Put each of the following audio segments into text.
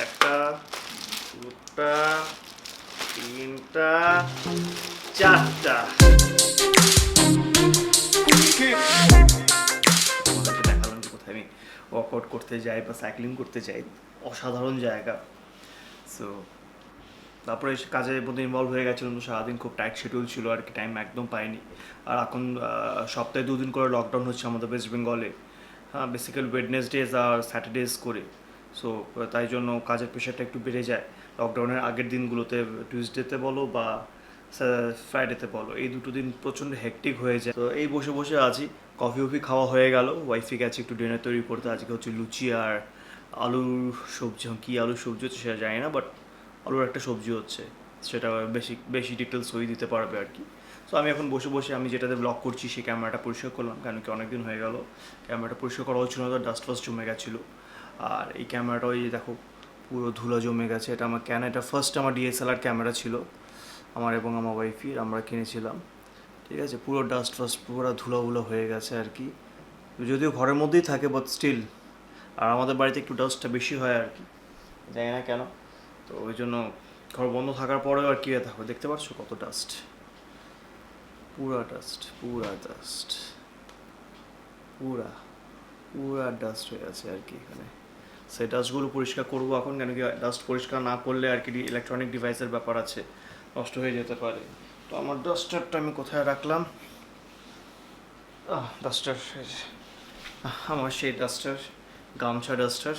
একটা, দুটা, তিনটা, চারটা। তোমাদেরকে দেখালাম যে কোথায় আমি ওয়ার্কআউট করতে যাই বা সাইক্লিং করতে যাই, অসাধারণ জায়গা। সো তারপরে কাজের মধ্যে ইনভলভ হয়ে গেছিলাম, তো সারাদিন খুব টাইট শিডিউল ছিল আর কি, টাইম একদম পাইনি। আর এখন সপ্তাহে 2 দিন করে লকডাউন হচ্ছে আমাদের ওয়েস্ট বেঙ্গলে। হ্যাঁ, বেসিক্যালি ওয়েডনেসডেজ আর স্যাটারডেজ করে। সো তাই জন্য কাজের প্রেশারটা একটু বেড়ে যায় লকডাউনের আগের দিনগুলোতে। টিউসডেতে বলো বা ফ্রাইডেতে বলো, এই 2 দিন প্রচণ্ড হেকটিক হয়ে যায়। তো এই বসে বসে আছি, কফি উফি খাওয়া হয়ে গেল, ওয়াইফি গেছে একটু ডিনার তৈরি করতে। আজকে হচ্ছে লুচি আর আলুর সবজি, কী আলুর সবজি হচ্ছে সেটা জানি না, বাট আলুর একটা সবজি হচ্ছে, সেটা বেশি বেশি ডিটেলস ওই দিতে পারবে আর কি। সো আমি এখন বসে বসে আমি যেটাতে ব্লগ করছি সেই ক্যামেরাটা পরিষ্কার করলাম, কেন কি অনেকদিন হয়ে গেল ক্যামেরাটা পরিষ্কার করা হচ্ছিল না, তো ডাস্ট ফাস্ট জমে গেছিলো। আর এই ক্যামেরাটা ওই দেখো পুরো ধুলো জমে গেছে। এটা আমার এটা ফার্স্ট আমার ডিএসএলআর ক্যামেরা ছিল আমার এবং আমার ওয়াইফির, আমরা কিনেছিলাম। ঠিক আছে, পুরো ডাস্ট ফাস্ট পুরো ধুলোগুলো হয়ে গেছে আর কি, যদিও ঘরের মধ্যেই থাকে বাট স্টিল। আর আমাদের বাড়িতে একটু ডাস্টটা বেশি হয় আর কি, জানি না কেন। তো ওই জন্য ঘর বন্ধ থাকার পরেও আর কি থাকবে, দেখতে পাচ্ছ কত ডাস্ট, পুরা ডাস্ট, পুরা ডাস্ট, পুরা পুরা ডাস্ট হয়ে আছে আর কি এখানে। সেই ডাস্টগুলো পরিষ্কার করবো এখন, কেন কি ডাস্ট পরিষ্কার না করলে আর কি ইলেকট্রনিক ডিভাইসের ব্যাপার আছে, নষ্ট হয়ে যেতে পারে। তো আমার ডাস্টারটা আমি কোথায় রাখলাম, ডাস্টার, আমার সেই ডাস্টার, গামছা ডাস্টার।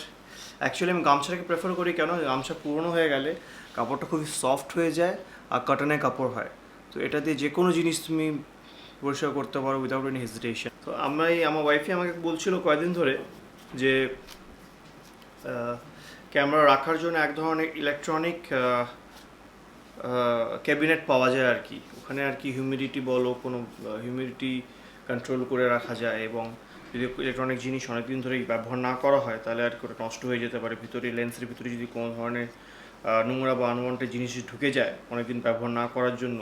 অ্যাকচুয়ালি আমি গামছাটাকে প্রেফার করি, কেন গামছা পুরনো হয়ে গেলে কাপড়টা খুবই সফট হয়ে যায় আর কটনের কাপড় হয়। তো এটা দিয়ে যে কোনো জিনিস তুমি পরিষ্কার করতে পারো উইদাউট এনি হেজিটেশন। তো আমার ওয়াইফই আমাকে বলছিল কয়েকদিন ধরে যে ক্যামেরা রাখার জন্য এক ধরনের ইলেকট্রনিক ক্যাবিনেট পাওয়া যায় আর কি, ওখানে আর কি হিউমিডিটি বলো, কোনো হিউমিডিটি কন্ট্রোল করে রাখা যায়, এবং যদি ইলেকট্রনিক জিনিস অনেকদিন ধরে ব্যবহার না করা হয় তাহলে আর কি ওটা নষ্ট হয়ে যেতে পারে। ভিতরে লেন্সের ভিতরে যদি কোনো ধরনের নোংরা বা আনওয়ান্টেড জিনিস ঢুকে যায় অনেকদিন ব্যবহার না করার জন্য,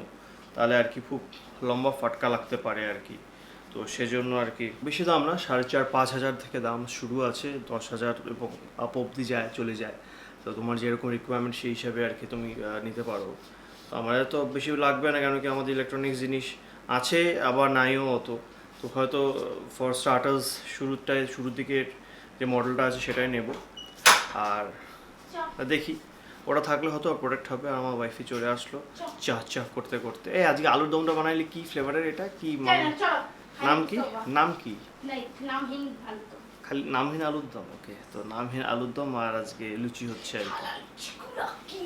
তাহলে আর কি খুব লম্বা ফাটকা লাগতে পারে আর কি। তো সেজন্য আর কি বেশি দাম না, 4,500-5,000 থেকে দাম শুরু আছে, 10,000 এবং আপ অব্দি যায়, চলে যায়। তো তোমার যেরকম রিকোয়ারমেন্ট সেই হিসাবে আর কি তুমি নিতে পারো। তো আমাদের তো বেশি লাগবে না, কেন কি আমাদের ইলেকট্রনিক্স জিনিস আছে আবার নাইও অত। তো হয়তো ফর স্টার্টার্স শুরুর দিকের যে মডেলটা আছে সেটাই নেব। আর দেখি ওটা থাকলে হয়তো প্রোডাক্ট হবে। আর আমার ওয়াইফই চলে আসলো চা চা করতে করতে। এই আজকে আলুর দমটা বানাইলি, কি ফ্লেভারের এটা, কি নাম কি, নাম কি? খালি নামহীন আলুর দম, ওকে। তো নামহীন আলুর দম আর আজকে লুচি হচ্ছে আর কি।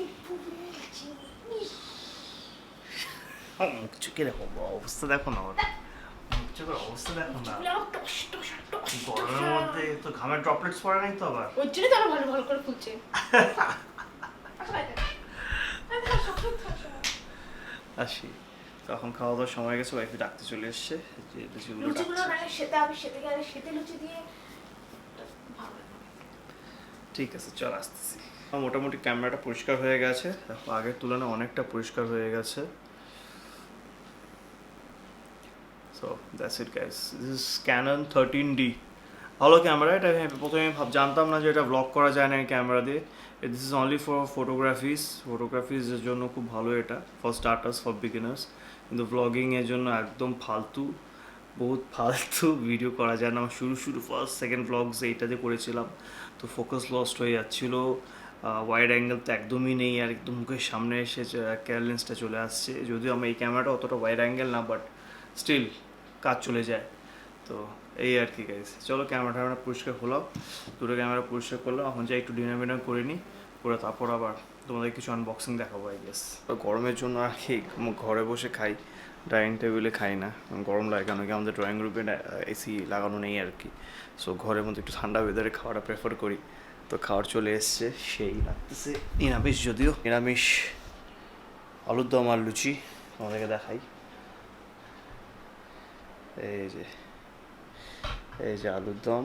মুখ চুকে দেখো, অবস্থা দেখো না আমার, মুখ চোখের অবস্থা দেখো না, গরমের মধ্যে তো ঘামের ড্রপলেটস পড়ে নাই তো আবার, ওই জন্যই তো আরো ভালো ভালো করে ফুলছে। আসি। তখন খাওয়া দাওয়ার সময় গেছে, ওয়াইফি ডাকতে চলে এসছে যে লুচিগুলো দিয়ে। ঠিক আছে, চল আসতেছি। মোটামুটি ক্যামেরাটা পরিষ্কার হয়ে গেছে, আগের তুলনায় অনেকটা পরিষ্কার হয়ে গেছে। So that's it guys, this is Canon 13D, ভালো ক্যামেরা এটা। প্রথমে জানতাম না যে এটা ব্লগ করা যায় না এই ক্যামেরা দিয়ে। দিস ইজ অনলি ফর ফটোগ্রাফিজের জন্য খুব ভালো এটা, ফর স্টার্টার্স, ফর বিগিনার্স। কিন্তু ব্লগিংয়ের জন্য একদম ফালতু, বহুত ফালতু, ভিডিও করা যায় না। আমার শুরু ফার্স্ট সেকেন্ড ব্লগস এইটাতে করেছিলাম, তো ফোকাস লস্ট হয়ে যাচ্ছিলো। ওয়াইড অ্যাঙ্গেল তো একদমই নেই, আর একদম মুখের সামনে এসে লেন্সটা চলে আসছে। যদিও আমার এই ক্যামেরাটা অতটা ওয়াইড অ্যাঙ্গেল না, বাট স্টিল কাজ চলে যায়। তো এই আর কি গাইস, চলো ক্যামেরা পরিষ্কার হলাম, দুটো ক্যামেরা পরিষ্কার করলাম। এখন যাই একটু ডিনার করে নিই, করে তারপর আবার তোমাদের কিছু আনবক্সিং দেখাবো আই গেস। গরমের জন্য আর কি ঘরে বসে খাই, ডাইনিং টেবিলে খাই না, গরম লাগে, কেন কি আমাদের ড্রয়িং রুমে এসি লাগানো নেই আর কি। সো ঘরের মধ্যে একটু ঠান্ডা ওয়েদারে খাওয়াটা প্রেফার করি। তো খাওয়ার চলে এসছে, সেই লাগতেছে নিরামিষ, যদিও নিরামিষ আলুর দম আর লুচি তোমাদেরকে দেখাই। এই যে আলুর দম,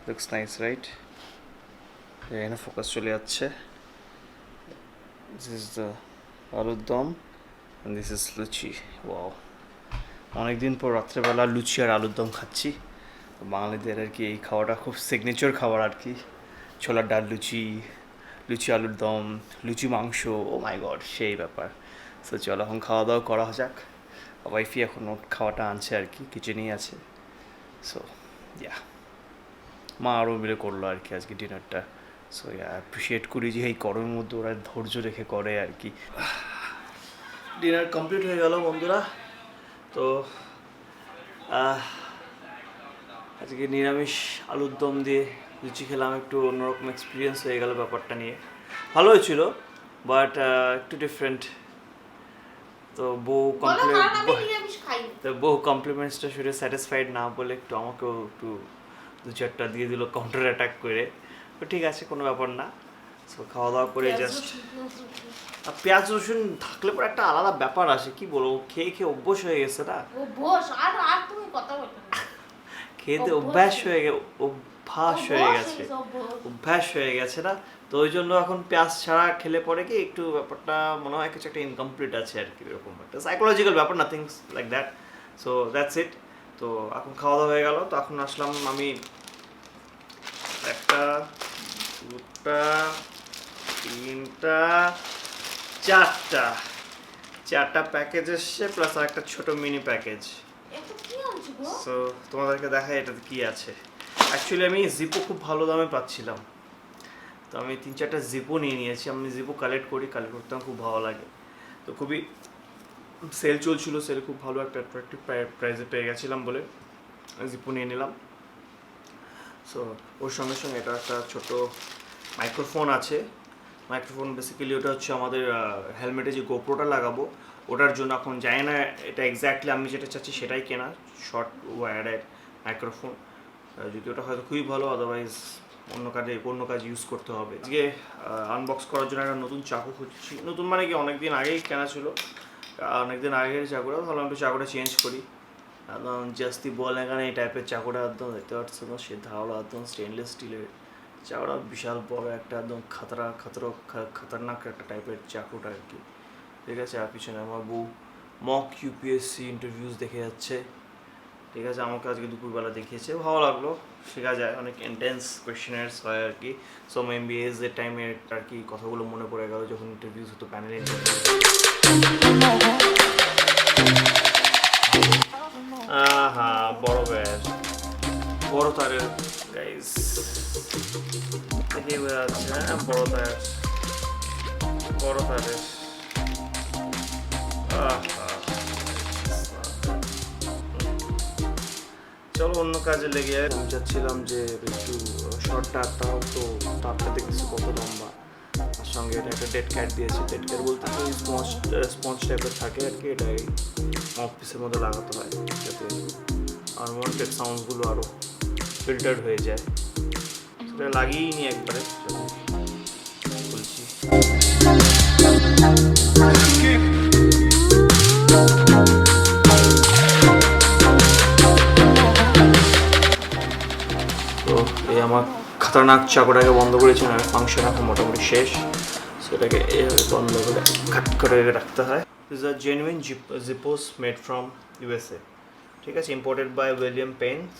লুকস নাইস রাইট, এখানে ফোকাস চলে যাচ্ছে। দিস ইজ দ্য আলুর দম and this is luchi. Wow, অনেকদিন পর রাত্রেবেলা লুচি আর আলুর দম খাচ্ছি। বাঙালিদের আর কি এই খাওয়াটা খুব সিগনেচার খাবার আর কি। ছোলার ডাল লুচি, লুচি আলুর দম, লুচি মাংস, ও মাই গড সেই ব্যাপার। সো চলো এখন খাওয়া দাওয়া করা যাক। ওয়াইফি এখন ওর খাওয়াটা আনছে আর কি, কিচেনেই আছে। সো ইয়া, মা আরও মিলে করলো আর কি আজকে ডিনারটা। সো ইয়া, অ্যাপ্রিসিয়েট করি যে এই গরমের মধ্যে ওরা ধৈর্য রেখে করে আর কি। ডিনার কমপ্লিট হয়ে গেল বন্ধুরা। তো আজকে নিরামিষ আলুর দম দিয়ে লুচি খেলাম, একটু অন্যরকম এক্সপিরিয়েন্স হয়ে গেল ব্যাপারটা নিয়ে। ভালো হয়েছিল বাট একটু ডিফারেন্ট। তো বউ কমপ্লিমেন্টসটা শুনে স্যাটিসফাইড না বলে একটু আমাকেও একটু দু চারটা দিয়ে দিল কাউন্টার অ্যাটাক করে। তো ঠিক আছে, কোনো ব্যাপার না। সো খাওয়া দাওয়া করে জাস্ট, আর পেঁয়াজ রসুন থাকলে পরে একটা আলাদা ব্যাপার আসে, কি বলবো, খেয়ে খেয়ে অভ্যাস হয়ে গেছে না, খেতে অভ্যাস হয়ে গেছে না। তো ওই জন্য এখন পেঁয়াজ ছাড়া খেলে পরে কি একটু ব্যাপারটা মনে হয় কিছু একটা ইনকমপ্লিট আছে আর কি, এরকম একটা সাইকোলজিক্যাল ব্যাপার, nothing like that. So that's ইট। তো এখন খাওয়া দাওয়া হয়ে গেল। তো এখন আসলাম আমি, একটা, দুটা, তিনটা, চারটা প্যাকেজ এসছে, প্লাস আর একটা ছোট মিনি প্যাকেজ। সো তোমাদেরকে দেখাই এটাতে কি আছে। অ্যাকচুয়ালি আমি জিপো খুব ভালো দামে পাচ্ছিলাম, তো আমি 3-4টা জিপো নিয়ে নিয়েছি। আমি জিপো কালেক্ট করতে আমার খুব ভালো লাগে। তো খুবই সেল চলছিল, সেল খুব ভালো একটা অ্যাট্রাকটিভ প্রাইসে পেয়ে গেছিলাম বলে জিপো নিয়ে নিলাম। সো ওর সঙ্গে সঙ্গে এটা একটা ছোট মাইক্রোফোন আছে। মাইক্রোফোন বেসিক্যালি ওটা হচ্ছে আমাদের হেলমেটে যে গোপ্রোটা লাগাবো ওটার জন্য। এখন জানি না এটা এক্স্যাক্টলি আমি যেটা চাচ্ছি সেটাই কেনা, শর্ট ওয়্যারের মাইক্রোফোন। যদি ওটা হয়তো খুবই ভালো, আদারওয়াইজ অন্য কাজ ইউজ করতে হবে। আজকে আনবক্স করার জন্য একটা নতুন চাকু খুঁজছি। নতুন মানে কি, অনেকদিন আগেই কেনা ছিল, অনেকদিন আগের চাকুটা। ভাবলাম একটু চাকুটা চেঞ্জ করি। একদম জাস্তি বল এখানে এই টাইপের চাকুটা একদম দেখতে পাচ্ছ না, সে ধাওয়া একদম স্টেনলেস স্টিলের চাকুটা, বিশাল বড় একটা একদম খতরনাক একটা টাইপের চাকুটা আর কি। ঠিক আছে, আর পিছনে আমার বউ মক ইউপিএসসি ইন্টারভিউজ দেখে যাচ্ছে। ঠিক আছে, আমাকে আজকে দুপুরবেলা দেখিয়েছে, ভালো লাগলো, শেখা যায়, অনেক ইন্টেন্স কোয়েশ্চেনার্স হয় আর কি। সো এমবিএস এর টাইমে আর কি কথাগুলো মনে পড়ে গেল যখন ইন্টারভিউজ হতো, প্যানেল ইন্টারভিউ। বড় ব্যাস, বড় তারের গাইস দেখেই বোঝা যাচ্ছে। হ্যাঁ, বড় তারের। চলো অন্য কাজে লেগে যায়। আমি চাচ্ছিলাম যে একটু শর্ট তারটা, তো তারটা দেখতেছি কত লম্বা। তার সঙ্গে এটা একটা ডেড ক্যাট দিয়েছে। ডেড ক্যাট বলতে কি স্পঞ্জ টাইপের থাকে আর কি, এটাই মাউথ পিসের মধ্যে লাগাতে হয় যাতে আনওয়ান্টেড সাউন্ডসগুলো আরও ফিল্টার্ড হয়ে যায়। সেটা লাগিয়েই নি একবারে, বলছি। তো এই আমার খতরনাক চাকুটাকে বন্ধ করেছি, না ফাংশন এখন মোটামুটি শেষ। সেটাকে এভাবে বন্ধ করে কাট করে রাখতে হয়। This are genuine Zippos made from USA. ঠিক আছে, imported by William Pence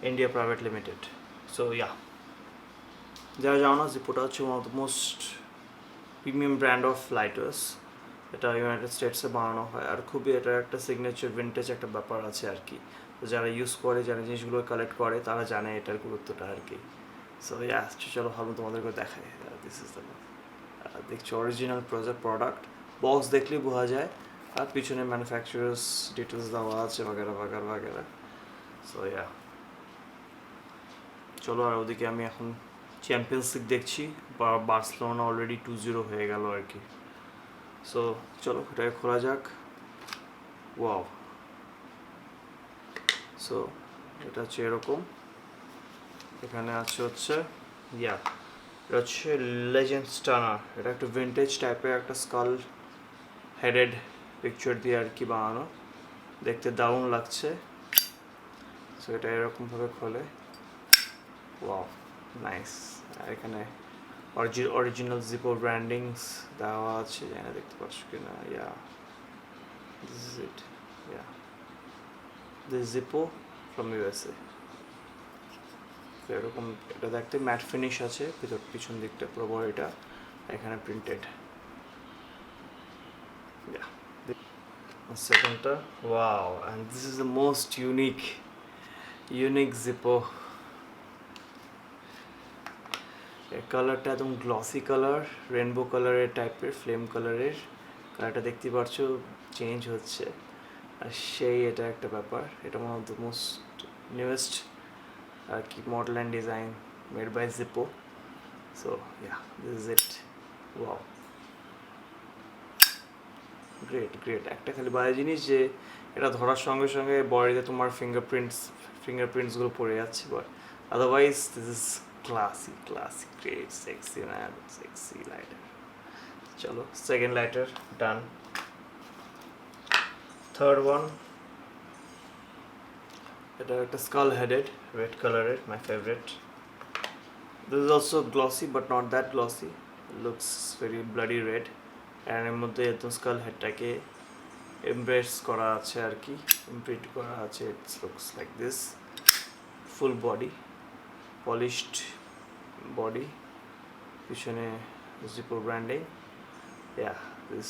India private limited. So yeah, যারা জানো না, জিপোটা হচ্ছে one of the most premium brand of lighters. এটা ইউনাইটেড স্টেটসে বানানো হয়, আর খুবই এটা একটা সিগনেচার ভিন্টেজ একটা ব্যাপার আছে আর কি। তো যারা ইউজ করে, যারা জিনিসগুলো কালেক্ট করে, তারা জানে এটার গুরুত্বটা আর কি। সো ইয়া, চলো ভালো তোমাদেরকে দেখায়। দিস ইজ দ্য, দেখছো অরিজিনাল প্রোডাক্ট, বক্স দেখলেই বোঝা যায়, আর পিছনে ম্যানুফ্যাকচারার্স ডিটেলস দেওয়া আছে বাগেরা। সো ইয়া, চলো। আর ওদিকে আমি এখন চ্যাম্পিয়ন্স লিগ দেখছি, বার্সেলোনা অলরেডি 2-0 হয়ে গেল আর কি। সো চলো এটাকে খোলা যাক। ওয়াও। সো এটা হচ্ছে এরকম, এখানে আছে হচ্ছে ইয়া, এটা হচ্ছে লেজেন্ড স্টানার। এটা একটু ভিন্টেজ টাইপের একটা স্কাল হেডেড পিকচার দিয়ে আর কি বানানো, দেখতে দারুণ লাগছে। সো এটা এরকমভাবে খোলে, ওয়াও নাইস। আর এখানে অরিজিনাল জিপো ব্র্যান্ডিংস দেওয়া আছে, জানি না দেখতে পাচ্ছ কিনা। Yeah, this is it. Yeah, this Zippo from USA. এরকম এটা দেখতে ম্যাট ফিনিশ আছে পিছন দিকটা পুরো বডিটা এখানে প্রিন্টেড সেকেন্ডটা wow and this is the most unique Zippo এর কালারটা একদম গ্লসি কালার রেনবো কালারের টাইপের ফ্লেম কালারের কালারটা দেখতে পাচ্ছ চেঞ্জ হচ্ছে আর সেই এটা একটা ব্যাপার এটা one of the most newest আর কি model and design made by Zippo so yeah this is it wow great একটা খালি বাজে জিনিস যে এটা ধরার সঙ্গে সঙ্গে বডিতে তোমার ফিঙ্গারপ্রিন্টসগুলো পড়ে যাচ্ছে but otherwise this is classy great sexy man sexy lighter chalo second lighter done third one এটা একটা skull headed red color my favorite this is also glossy but not that glossy it looks very bloody red and এর মধ্যে একদম skull headটাকে embrace করা আছে আর কি imprint করা আছে it looks like this full body polished body পিছনে Zippo branding yeah this is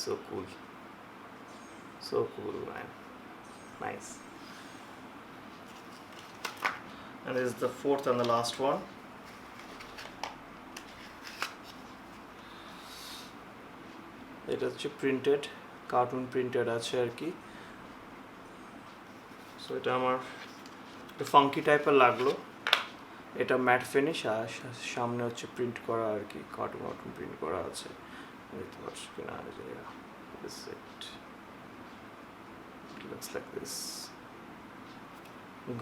so cool man nice and this is the fourth and the last one এটা হচ্ছে প্রিন্টেড কার্টুন প্রিন্টেড আছে আর কি সো এটা আমার একটু ফাঙ্কি টাইপের লাগলো এটা ম্যাট ফিনিশ আর সামনে হচ্ছে প্রিন্ট করা আর কি কার্টুন প্রিন্ট করা আছে দেখতে পাচ্ছ কিনা this is it looks like this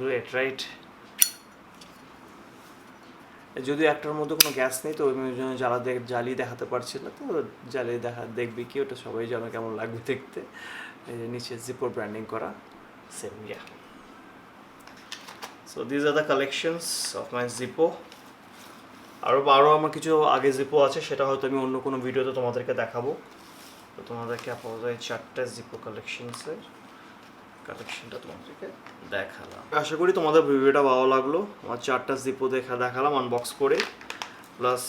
great right যদি একটার মধ্যে কোনো গ্যাস নেই তো ওই জন্য জ্বালিয়ে দেখাতে পারছি না তো জ্বালিয়ে দেখবি কি ওটা সবাই জানো কেমন লাগবে দেখতে এই যে নিচে জিপো ব্র্যান্ডিং করা same yeah So these are the collections of my Zippo আরও আমার কিছু আগে জিপো আছে সেটা হয়তো আমি অন্য কোনো ভিডিওতে তোমাদেরকে দেখাবো তো তোমাদেরকে আপাতত এই 4টা জিপো কালেকশনটা তোমাদেরকে দেখালাম আশা করি তোমাদের ভিডিওটা ভালো লাগলো আমার 4টা জিপো দেখালাম আনবক্স করে প্লাস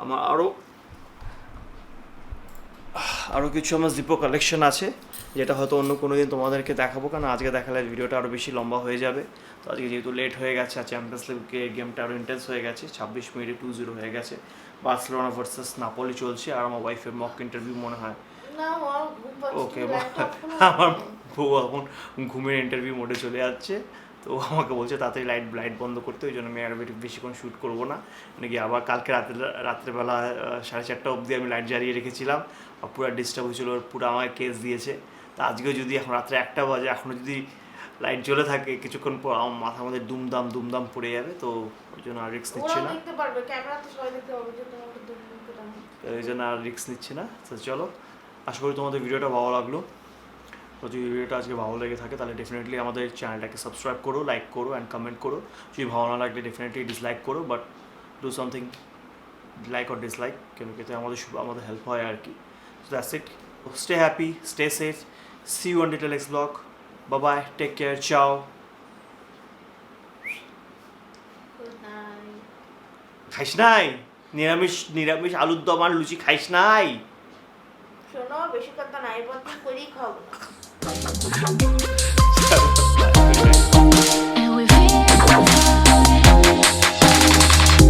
আমার আরও কিছু আমার জিপো কালেকশন আছে যেটা হয়তো অন্য কোনো দিন তোমাদেরকে দেখাবো কারণ আজকে দেখালে ভিডিওটা আরও বেশি লম্বা হয়ে যাবে তো আজকে যেহেতু লেট হয়ে গেছে আর চ্যাম্পিয়ন্স লিগে গেমটা আরও ইন্টেন্স হয়ে গেছে 26 মিনিটে 2-0 হয়ে গেছে বার্সেলোনা ভার্সেস নাপোলি চলছে আর আমার ওয়াইফের মক ইন্টারভিউ মনে হয় ওকে আমার বউ এখন ঘুমের ইন্টারভিউ মোডে চলে যাচ্ছে তো আমাকে বলছে তাড়াতাড়ি লাইট বন্ধ করতে ওই জন্য আমি আর বেশিক্ষণ শ্যুট করবো না মানে কি আবার কালকে রাত্রেবেলা 4:30 অবধি আমি লাইট জ্বালিয়ে রেখেছিলাম আর পুরো ডিস্টার্ব হয়েছিল পুরো আমাকে কেস দিয়েছে তা আজকেও যদি এখন রাত্রে 1টা বাজে এখনও যদি লাইট জ্বলে থাকে কিছুক্ষণ পর আমার মাথার মধ্যে দুমদাম পড়ে যাবে তো ওই জন্য আর রিস্ক নিচ্ছে না ওই জন্য আর রিস্ক নিচ্ছে না তো চলো আশা করি তোমাদের ভিডিওটা ভালো লাগলো তো যদি ভিডিওটা আজকে ভালো লেগে থাকে তাহলে ডেফিনেটলি আমাদের চ্যানেলটাকে সাবস্ক্রাইব করো লাইক করো অ্যান্ড কমেন্ট করো যদি ভালো না লাগলে ডেফিনেটলি ডিসলাইক করো but do something like or dislike কেন এতে আমাদের হেল্প হয় আর কি so that's it stay happy stay safe see you on detail next blog bye take care চাও খাইস নাই নিরামিষ আলুর দম আর লুচি খাইস নাই শোনো বেশি কথা নাই বলতে করেই খাবো না